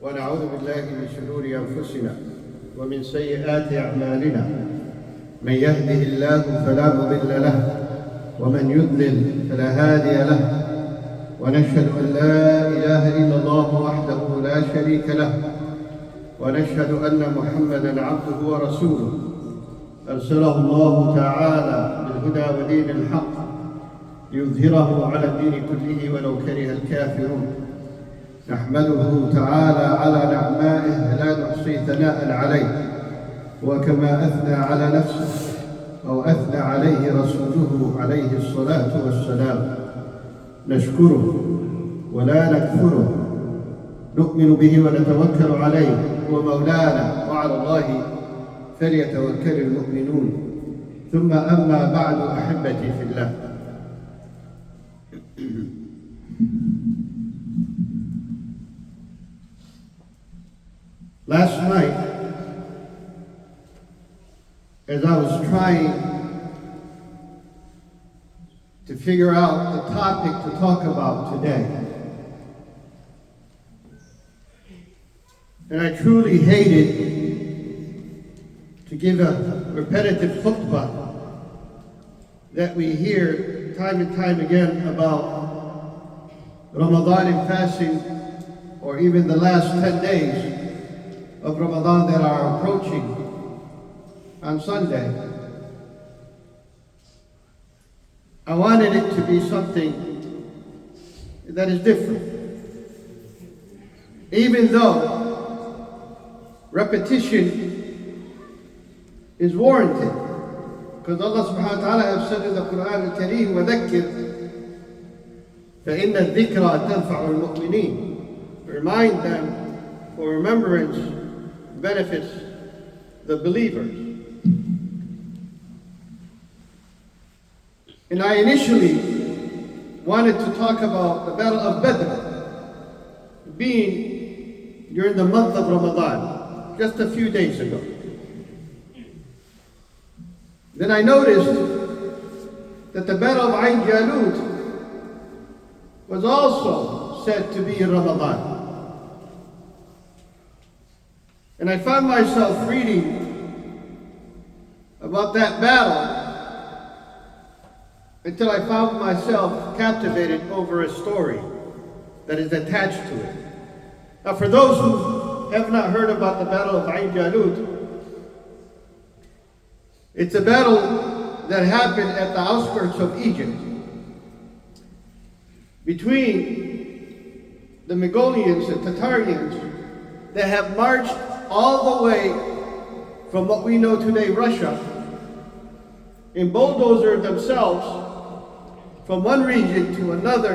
ونعوذ بالله من شرور أنفسنا ومن سيئات أعمالنا. من يهده الله فلا مضل له ومن يضلل فلا هادي له، ونشهد أن لا إله إلا الله وحده لا شريك له، ونشهد أن محمدًا عبده ورسوله أرسله الله تعالى بالهدى ودين الحق ليظهره على الدين كله ولو كره الكافرون. نحمده تعالى على نعمائه لا نحصي ثناء عليه، وكما أثنى على نفسه أو أثنى عليه رسوله عليه الصلاة والسلام. نشكره ولا نكفره، نؤمن به ونتوكل عليه، هو مولانا وعلى الله فليتوكل المؤمنون. ثم أما بعد، أحبتي في الله، last night, as I was trying to figure out the topic to talk about today, and I truly hated to give a repetitive khutbah that we hear time and time again about Ramadan and fasting, or even the last 10 days of Ramadan that are approaching on Sunday. I wanted it to be something that is different. Even though repetition is warranted, because Allah subhanahu wa ta'ala has said in the Quran al-Kareem, وَذَكِّرْ فَإِنَّ الذِّكْرَ تَنْفَعُ الْمُؤْمِنِينَ. Remind them, for remembrance benefits the believers. And I initially wanted to talk about the Battle of Badr being during the month of Ramadan, just a few days ago. Then I noticed that the Battle of Ain Jalut was also said to be in Ramadan. And I found myself reading about that battle until I found myself captivated over a story that is attached to it. Now, for those who have not heard about the Battle of Ain Jalut, it's a battle that happened at the outskirts of Egypt between the Mongolians and Tatarians that have marched all the way from what we know today, Russia, and bulldozed themselves from one region to another,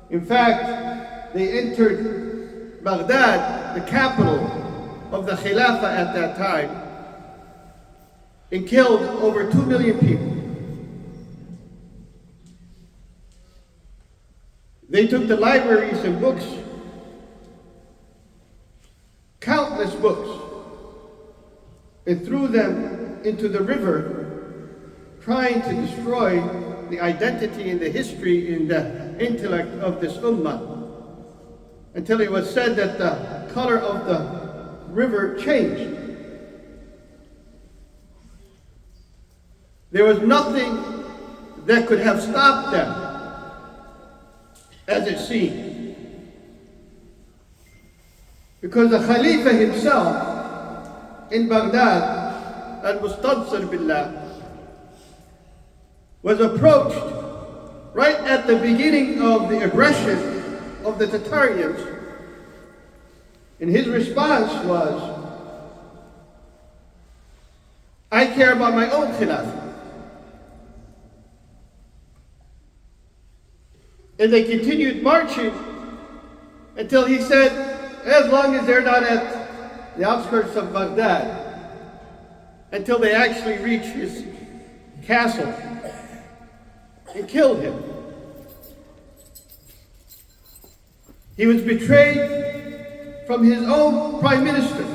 In fact, they entered Baghdad, the capital of the Khilafah at that time, and killed over 2 million people. They took the libraries and books, countless books, and threw them into the river, trying to destroy the identity and the history and the intellect of this ummah, until it was said that the color of the river changed. There was nothing that could have stopped them, as it seemed, because the Khalifa himself in Baghdad, al-Mustansir Billah, was approached right at the beginning of the aggression of the Tatarians, and his response was, "I care about my own Khilafah." And they continued marching until he said, as long as they're not at the outskirts of Baghdad, until they actually reach his castle, and killed him. He was betrayed from his own prime minister,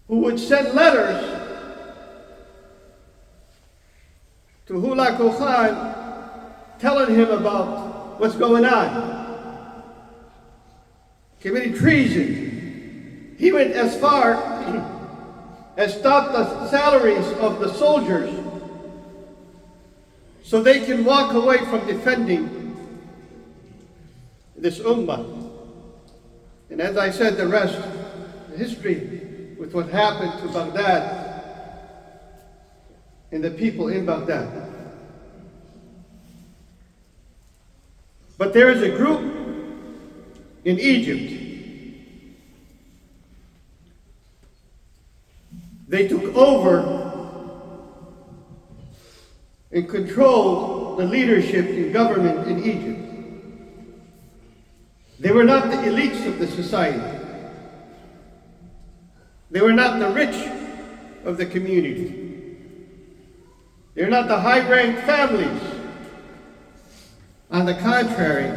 who would send letters to Hulagu Khan telling him about what's going on, committing treason. He went as far as stop the salaries of the soldiers so they can walk away from defending this ummah. And as I said, the rest, the history with what happened to Baghdad and the people in Baghdad. But there is a group in Egypt. They took over and controlled the leadership and government in Egypt. They were not the elites of the society. They were not the rich of the community. They were not the high-ranked families. On the contrary,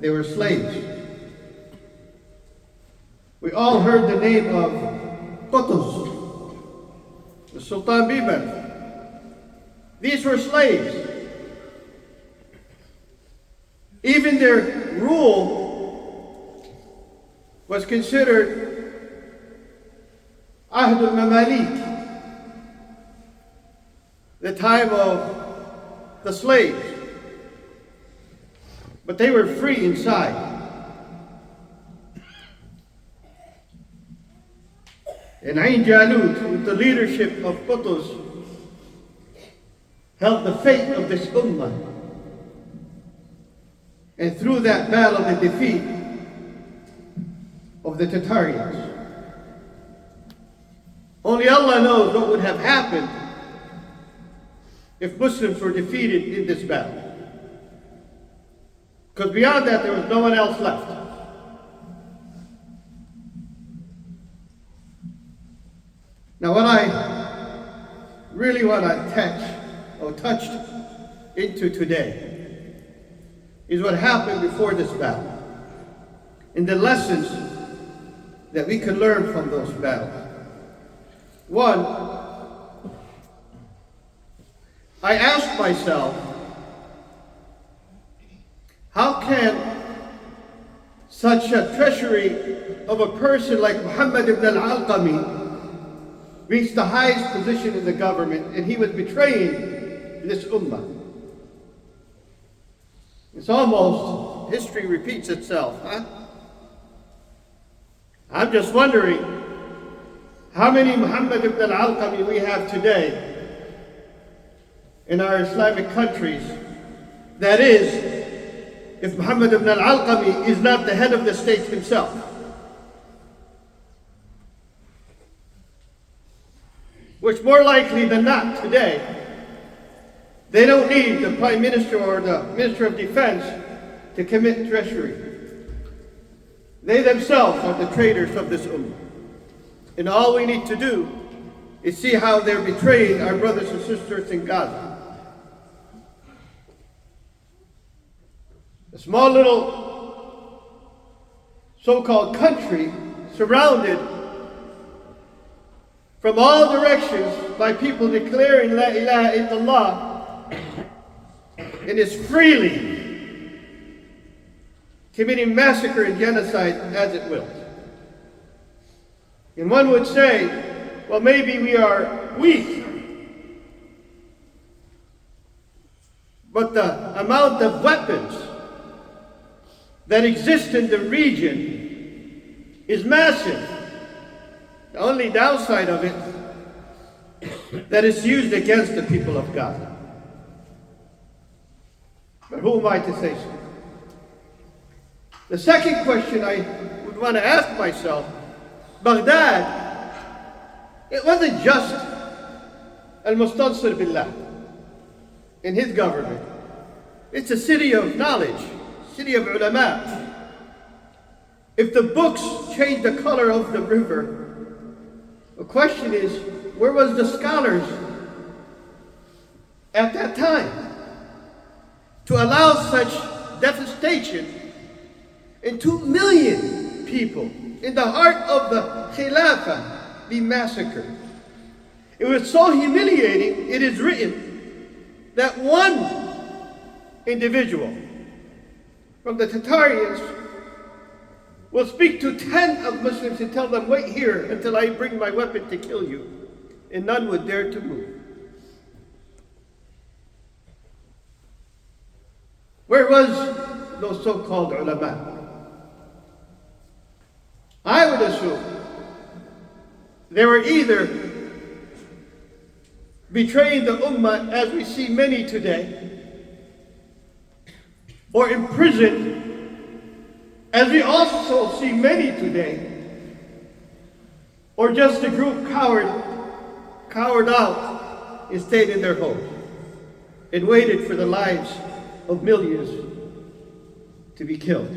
they were slaves. We all heard the name of Qutuz, the Sultan Biber. These were slaves. Even their rule was considered Ahd al-Mamalik, the time of the slaves. But they were free inside. And Ain Jalut, with the leadership of Qutuz, held the fate of this ummah. And through that battle, the defeat of the Tatarians. Only Allah knows what would have happened if Muslims were defeated in this battle. Because beyond that, there was no one else left. Now, what I really want to touch into today is what happened before this battle and the lessons that we can learn from those battles. One, I asked myself, how can such a treachery of a person like Muhammad ibn al-Alqami reach the highest position in the government, and he was betraying this ummah? It's almost, history repeats itself, huh? I'm just wondering how many Muhammad ibn al-Alqami we have today in our Islamic countries. That is, if Muhammad ibn al-Alqami is not the head of the state himself. Which more likely than not today, they don't need the Prime Minister or the Minister of Defense to commit treachery. They themselves are the traitors of this ummah. And all we need to do is see how they're betraying our brothers and sisters in Gaza. A small little so-called country surrounded from all directions by people declaring La ilaha illallah, and is freely committing massacre and genocide as it wills. And one would say, well, maybe we are weak, but the amount of weapons that exist in the region is massive. The only downside of it, that it's used against the people of Gaza. But who am I to say so? The second question I would want to ask myself, Baghdad, it wasn't just al-Mustansir billah in his government. It's a city of knowledge, city of ulama. If the books change the color of the river, the question is, where was the scholars at that time to allow such devastation and 2 million people in the heart of the Khilafah be massacred? It was so humiliating, it is written that one individual from the Tatarians will speak to 10 of Muslims and tell them, wait here until I bring my weapon to kill you. And none would dare to move. Where was those so-called ulama? I would assume they were either betraying the ummah, as we see many today, or imprisoned, as we also see many today, or just a group cowered out and stayed in their homes and waited for the lives of millions to be killed.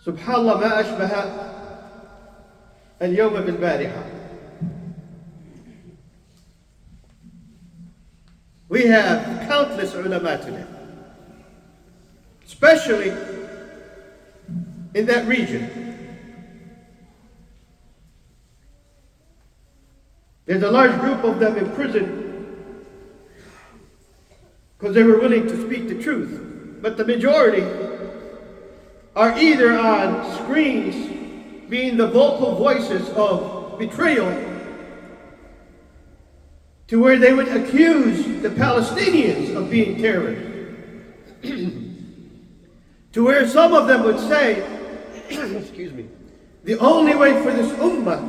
Subhanallah, ma ashbaha al-yawma bil-bariha. We have countless ulama today, especially in that region. There's a large group of them in prison because they were willing to speak the truth. But the majority are either on screens being the vocal voices of betrayal, to where they would accuse the Palestinians of being terrorists, to where some of them would say, excuse me, the only way for this ummah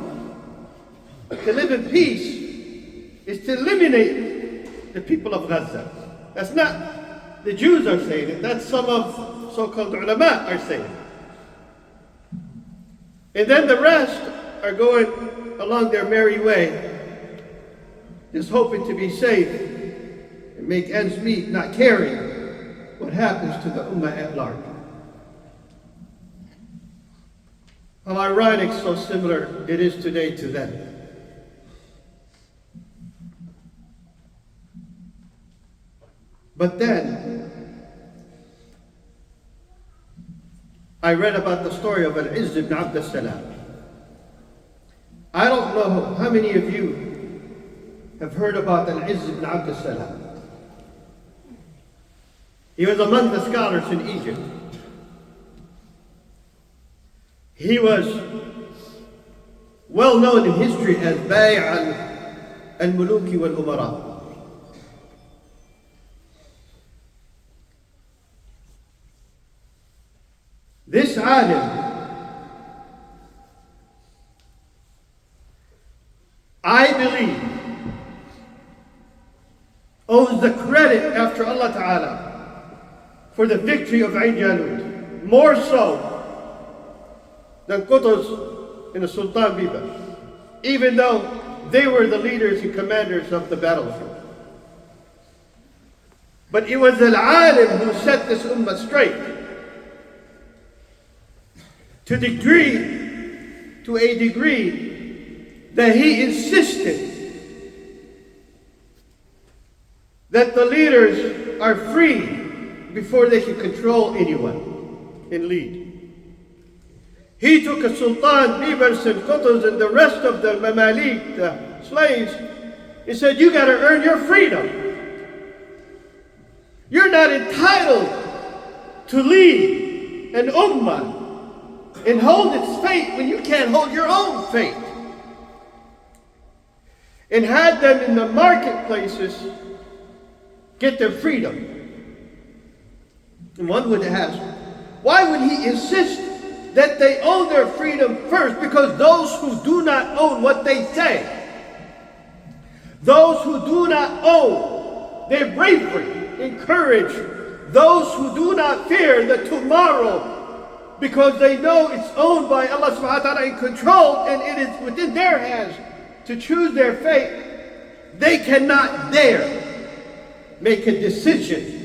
to live in peace is to eliminate the people of Gaza. That's not the Jews are saying it, that's some of so-called ulama are saying. And then the rest are going along their merry way, just hoping to be safe and make ends meet, not caring what happens to the ummah at large. How ironic, so similar it is today to them. But then, I read about the story of Al-Izz ibn Abdul. I don't know how many of you have heard about Al-Izz ibn Abdul. He was among the scholars in Egypt. He was well known in history as Bay' al-Muluki wal-Umara. This alim, I believe, owes the credit after Allah Ta'ala for the victory of Ain Jalut, more so than Qutuz and the Sultan Biba, even though they were the leaders and commanders of the battlefield. But it was al-alim who set this ummah straight. To a degree that he insisted that the leaders are free before they can control anyone and lead. He took a Sultan, Bibers and Qutuz and the rest of the Mamalik, the slaves, and said, you got to earn your freedom. You're not entitled to lead an ummah and hold its fate when you can't hold your own fate. And had them in the marketplaces get their freedom. And one would ask, why would he insist that they own their freedom first? Because those who do not own what they say, those who do not own their bravery and courage, those who do not fear the tomorrow, because they know it's owned by Allah subhanahu wa ta'ala in control, and it is within their hands to choose their fate, they cannot dare make a decision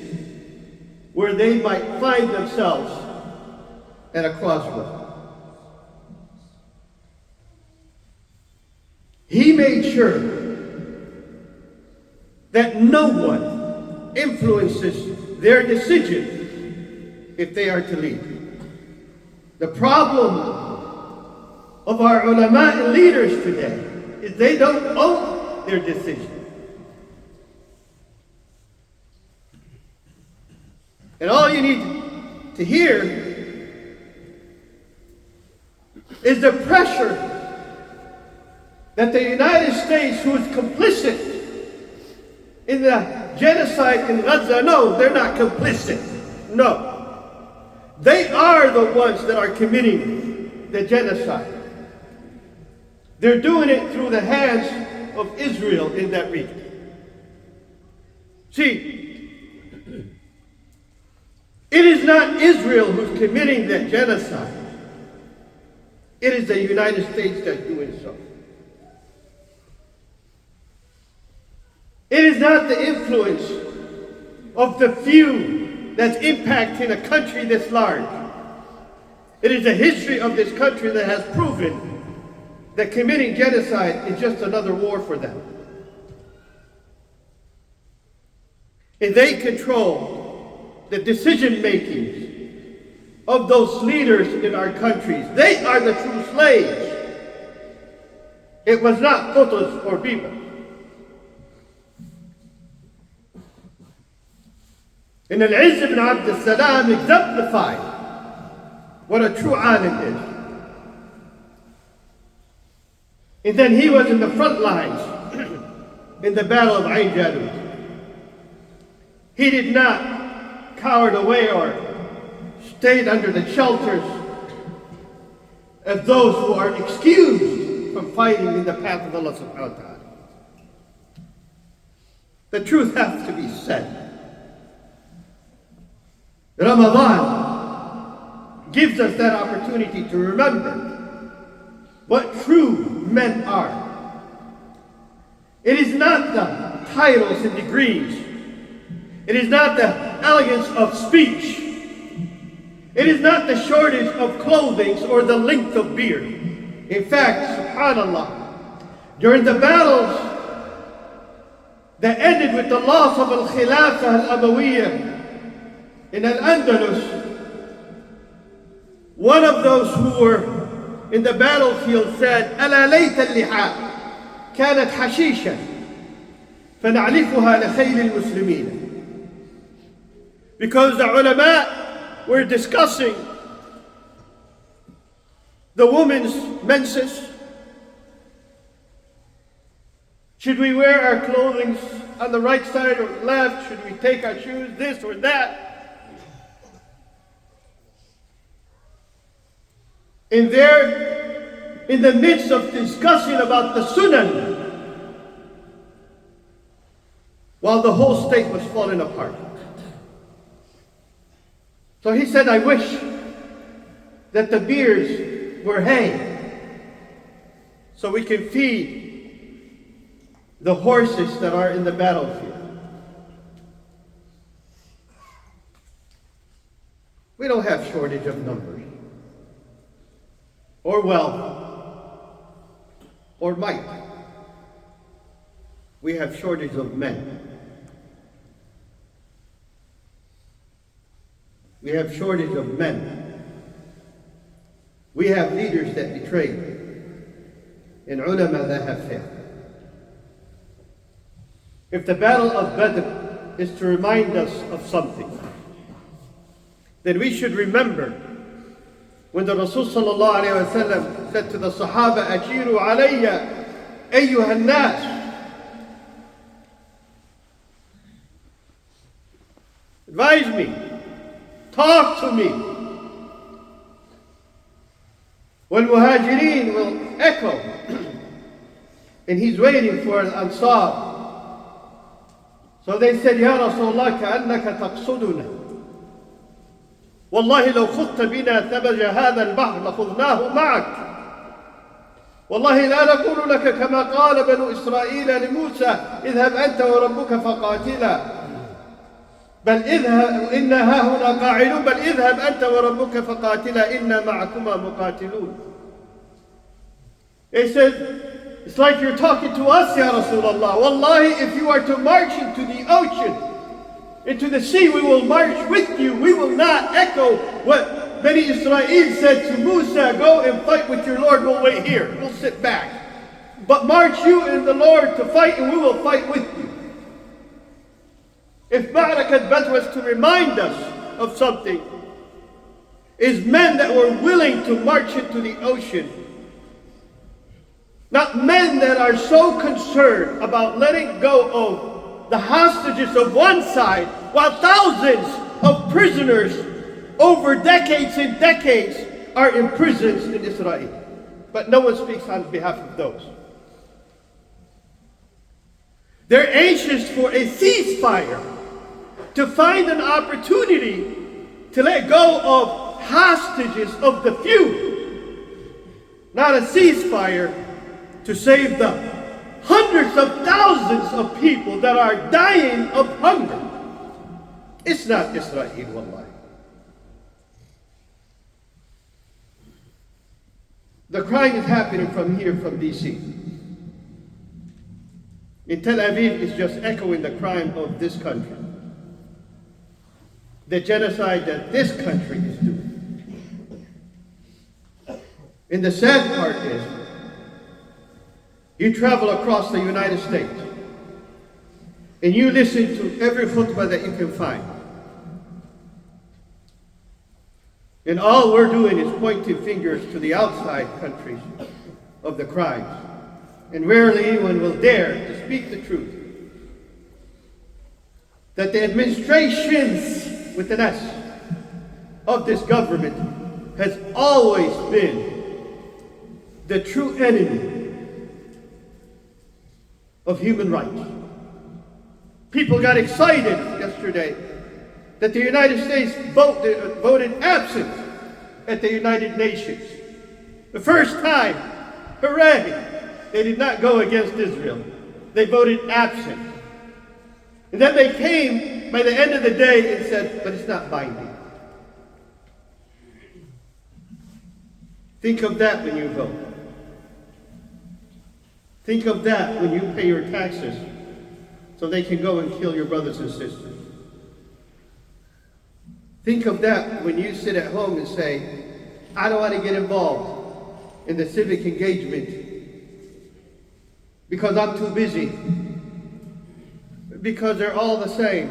where they might find themselves at a crossroad. He made sure that no one influences their decision if they are to lead. The problem of our ulama and leaders today is they don't own their decision. And all you need to hear is the pressure that the United States, who is complicit in the genocide in Gaza, no, they're not complicit. No. They are the ones that are committing the genocide. They're doing it through the hands of Israel in that region. See, it is not Israel who's committing that genocide. It is the United States that's doing so. It is not the influence of the few that's impacting a country this large. It is the history of this country that has proven that committing genocide is just another war for them. And they control the decision making of those leaders in our countries. They are the true slaves. It was not Qutuz or Biba. And Al-Izz ibn Abd salam exemplified what a true alim is. And then he was in the front lines in the battle of Ain Jalut. He did not cower away or stayed under the shelters of those who are excused from fighting in the path of Allah subhanahu wa ta'ala. The truth has to be said. Ramadan gives us that opportunity to remember what true men are. It is not the titles and degrees. It is not the elegance of speech. It is not the shortage of clothing or the length of beard. In fact, subhanallah, during the battles that ended with the loss of Al-Khilafah Al-Abawiyyah in Al-Andalus, one of those who were in the battlefield said, ألا ليت اللحى كانت حشيشا فنعلفها لخيل المسلمين. Because the ulama were discussing the woman's menses. Should we wear our clothing on the right side or left? Should we take our shoes this or that? And there, in the midst of discussing about the sunnah, while the whole state was falling apart. So he said, I wish that the beards were hay, so we can feed the horses that are in the battlefield. We don't have shortage of numbers, or wealth, or might. We have shortage of men. We have shortage of men. We have leaders that betray, and ulama that have failed. If the battle of Badr is to remind us of something, then we should remember when the Rasul sallallahu alayhi wa sallam said to the Sahaba, Ajiru alayya ayyuha nas. Advise me, talk to me. When Muhajirin will echo, and he's waiting for Al-Ansar. So they said, Ya Rasulullah, كأنك تقصدنا. والله لو خضت بنا ثبج هذا البحر لخذناه معك. والله لا نقول لك كما قال بنو إسرائيل لموسى اذهب أنت وربك فقاتلا بل اذهب إنا هاهنا قاعدون بل اذهب أنت وربك فقاتلا إنا معكما مقاتلون. They said, it's like you're talking to us, Ya Rasulullah. Wallahi, if you are to march into the ocean, into the sea, we will march with you. We will not echo what Bani Israel said to Musa, go and fight with your Lord, we'll wait here, we'll sit back. But march you and the Lord to fight, and we will fight with you. If Ma'rakat Badr was to remind us of something is men that were willing to march into the ocean. Not men that are so concerned about letting go of the hostages of one side, while thousands of prisoners over decades and decades are imprisoned in Israel. But no one speaks on behalf of those. They're anxious for a ceasefire, to find an opportunity to let go of hostages of the few, not a ceasefire to save the hundreds of thousands of people that are dying of hunger. It's not Israel, wallahi. The crime is happening from here, from DC. In Tel Aviv, it's just echoing the crime of this country. The genocide that this country is doing. And the sad part is, you travel across the United States and you listen to every khutbah that you can find. And all we're doing is pointing fingers to the outside countries of the crimes. And rarely anyone will dare to speak the truth. That the administrations, with an S, of this government has always been the true enemy of human rights. People got excited yesterday that the United States voted absent at the United Nations. The first time, hooray! They did not go against Israel. They voted absent. And then they came by the end of the day and said, but it's not binding. Think of that when you vote. Think of that when you pay your taxes so they can go and kill your brothers and sisters. Think of that when you sit at home and say, I don't want to get involved in the civic engagement because I'm too busy. Because they're all the same.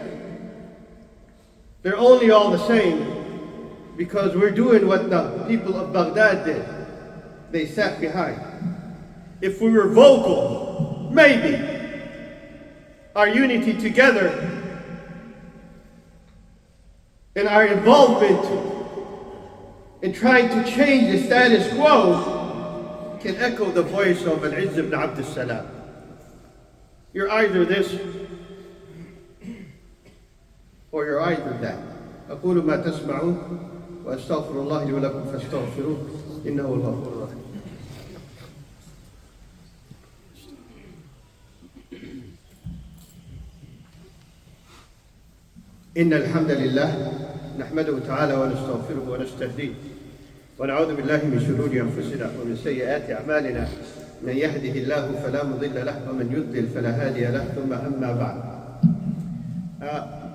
They're only all the same because we're doing what the people of Baghdad did. They sat behind. If we were vocal, maybe our unity together and our involvement in trying to change the status quo can echo the voice of Al-Izz ibn Abdul Salam. You're either this or you're either that. أقول ما تسمعون وأستغفر الله لي ولكم فاستغفروه إنه هو الغفور الرحيم. إن الحمد لله نحمده تعالى ونستغفره ونستهديه ونعوذ بالله من شرور أنفسنا ومن سيئات أعمالنا من يهده الله فلا مضل له ومن يضلل فلا هادي له ثم أما بعد.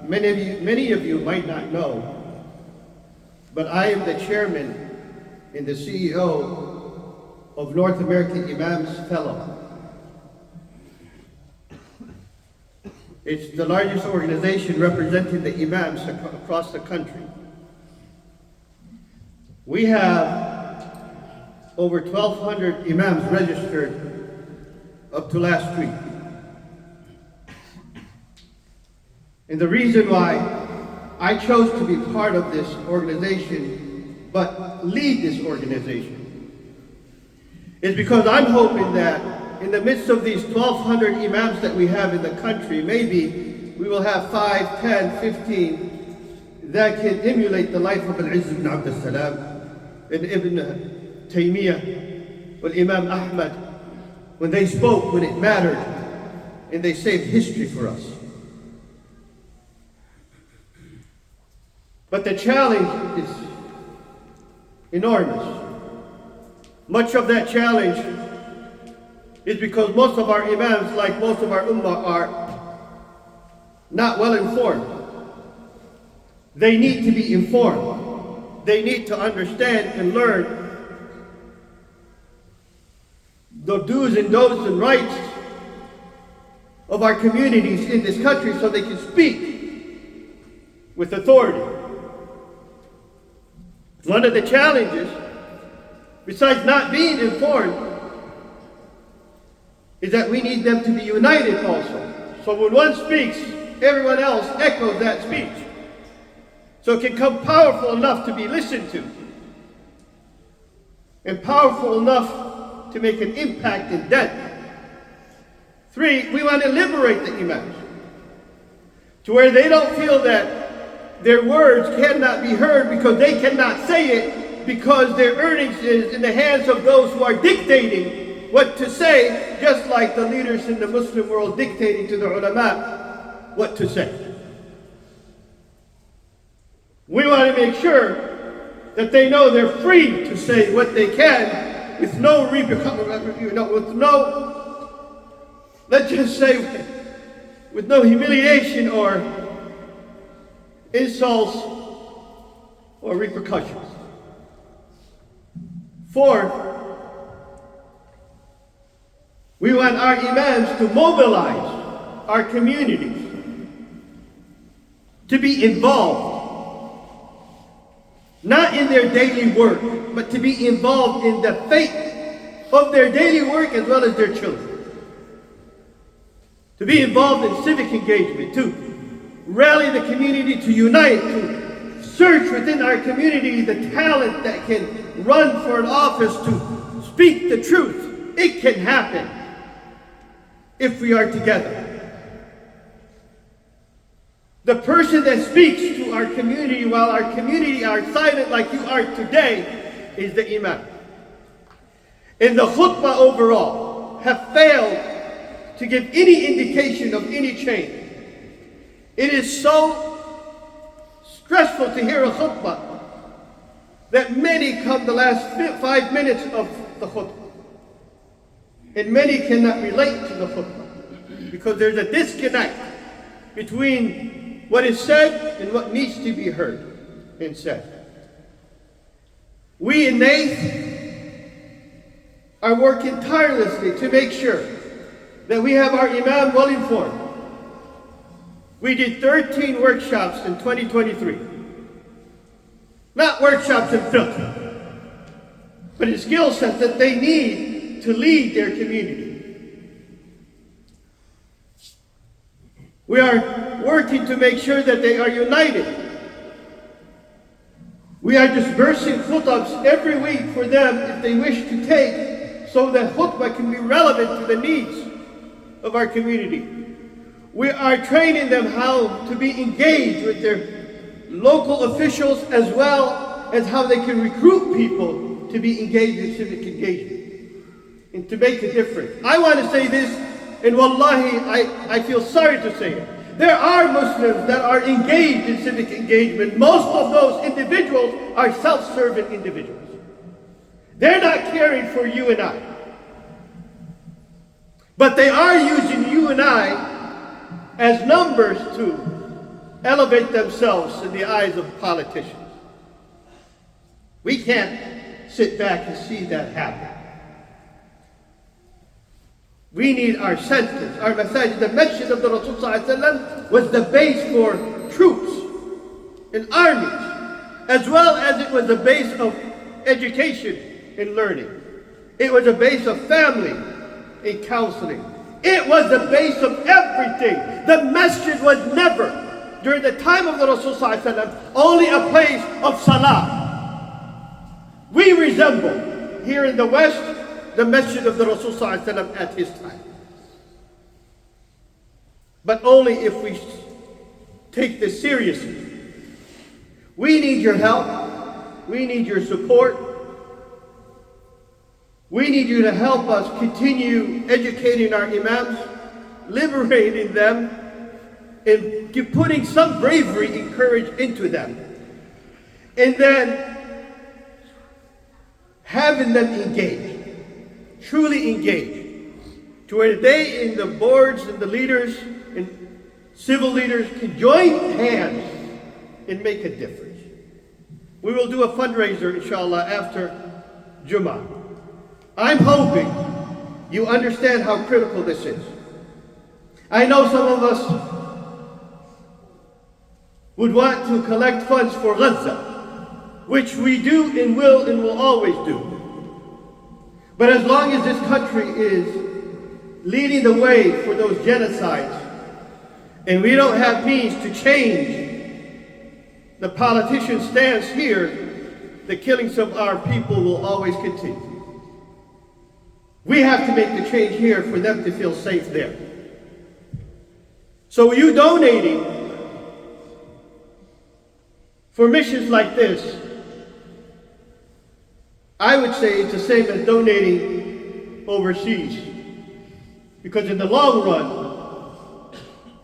Many of you might not know, but I am the chairman and the CEO of North American Imams Fellow. It's the largest organization representing the imams across the country. We have over 1,200 imams registered up to last week. And the reason why I chose to be part of this organization, but lead this organization, is because I'm hoping that in the midst of these 1,200 imams that we have in the country, maybe we will have 5, 10, 15 that can emulate the life of Al-Izz ibn Abdul Salam and Ibn Taymiyyah, and Imam Ahmad, when they spoke, when it mattered, and they saved history for us. But the challenge is enormous. Much of that challenge is because most of our imams, like most of our ummah, are not well informed. They need to be informed. They need to understand and learn the do's and don'ts and rights of our communities in this country so they can speak with authority. One of the challenges, besides not being informed, is that we need them to be united also. So when one speaks, everyone else echoes that speech. So it can come powerful enough to be listened to, and powerful enough to make an impact and dent. 3, we want to liberate the imams to where they don't feel that their words cannot be heard because they cannot say it, because their earnings is in the hands of those who are dictating what to say, just like the leaders in the Muslim world dictating to the ulama what to say. We want to make sure that they know they're free to say what they can with no let's just say, with no humiliation or insults or repercussions. 4, we want our imams to mobilize our communities to be involved, not in their daily work, but to be involved in the fate of their daily work as well as their children. To be involved in civic engagement, to rally the community to unite, to search within our community the talent that can run for an office to speak the truth. It can happen if we are together. The person that speaks to our community while our community are silent like you are today is the imam. And the khutbah overall have failed to give any indication of any change. It is so stressful to hear a khutbah that many come the last 5 minutes of the khutbah. And many cannot relate to the khutbah because there's a disconnect between what is said and what needs to be heard and said. We in NAIF are working tirelessly to make sure that we have our imam well informed. We did 13 workshops in 2023. Not workshops in fiqh, but in skill sets that they need to lead their community. We are working to make sure that they are united. We are dispersing khutbahs every week for them if they wish to take, so that khutbah can be relevant to the needs of our community. We are training them how to be engaged with their local officials as well as how they can recruit people to be engaged in civic engagement and to make a difference. I want to say this, and wallahi, I feel sorry to say it. There are Muslims that are engaged in civic engagement. Most of those individuals are self-serving individuals. They're not caring for you and I. But they are using you and I as numbers to elevate themselves in the eyes of politicians. We can't sit back and see that happen. We need our centers, our masajid. The masjid of the Rasul ﷺ was the base for troops and armies, as well as it was the base of education and learning. It was a base of family and counseling. It was the base of everything. The masjid was never, during the time of the Rasul ﷺ, only a place of salah. We resemble, here in the West, the masjid of the Rasul ﷺ at his time. But only if we take this seriously. We need your help. We need your support. We need you to help us continue educating our imams, liberating them, and putting some bravery and courage into them. And then having them engaged, truly engaged, to where they and the boards and the leaders and civil leaders can join hands and make a difference. We will do a fundraiser, inshallah, after Jummah. I'm hoping you understand how critical this is. I know some of us would want to collect funds for Gaza. which we do and will always do. But as long as this country is leading the way for those genocides, and we don't have means to change the politician stance here, the killings of our people will always continue. We have to make the change here for them to feel safe there. So you donating for missions like this, I would say it's the same as donating overseas. Because in the long run,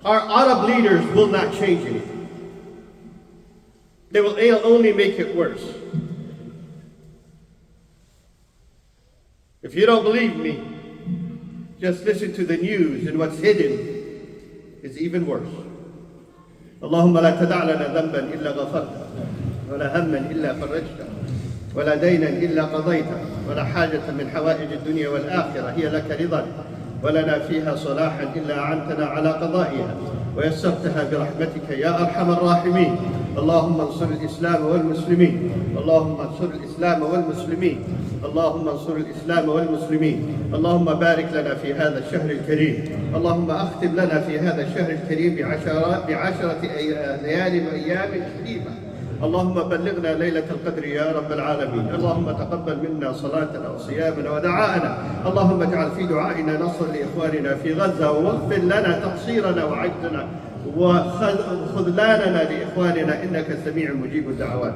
our Arab leaders will not change anything. They will only make it worse. If you don't believe me, just listen to the news, and what's hidden is even worse. اللهم لا تدع لنا ذنبا إلا غفرته ولا هما إلا فرجته ولا دينا إلا قضيته ولا حاجة من حوائج الدنيا والآخرة هي لك رضا ولنا فيها صلاحا إلا أعنتنا على قضائها ويسرتها برحمتك يا أرحم الراحمين. اللهم انصر الإسلام والمسلمين، اللهم انصر الإسلام والمسلمين، اللهم انصر الإسلام والمسلمين. اللهم بارك لنا في هذا الشهر الكريم، اللهم أختم لنا في هذا الشهر الكريم بعشرة ليال وأيام كريمة. اللهم بلغنا ليلة القدر يا رب العالمين. اللهم تقبل منا صلاتنا وصيامنا ودعاءنا. اللهم اجعل في دعائنا نصر لإخواننا في غزة، واغفر لنا تقصيرنا وعجزنا وخذلاننا لإخواننا إنك سميع مجيب الدعوات.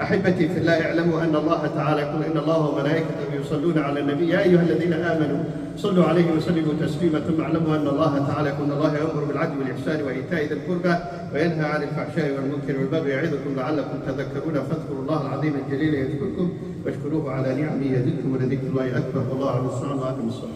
أحبتي في الله، اعلموا أن الله تعالى يقول إن الله وملائكته يصلون على النبي يا أيها الذين آمنوا صلوا عليه وسلموا تسليما. ثم اعلموا أن الله تعالى يقول إن الله يأمر بالعدل والإحسان وإيتاء ذي القربى وينهى عن الفحشاء والمنكر والبغي يعظكم لعلكم تذكرون. فاذكروا الله العظيم الجليل يذكركم واشكروه على نعمه يزدكم ولذكر الله أكبر. والله أعلم. الصلاة.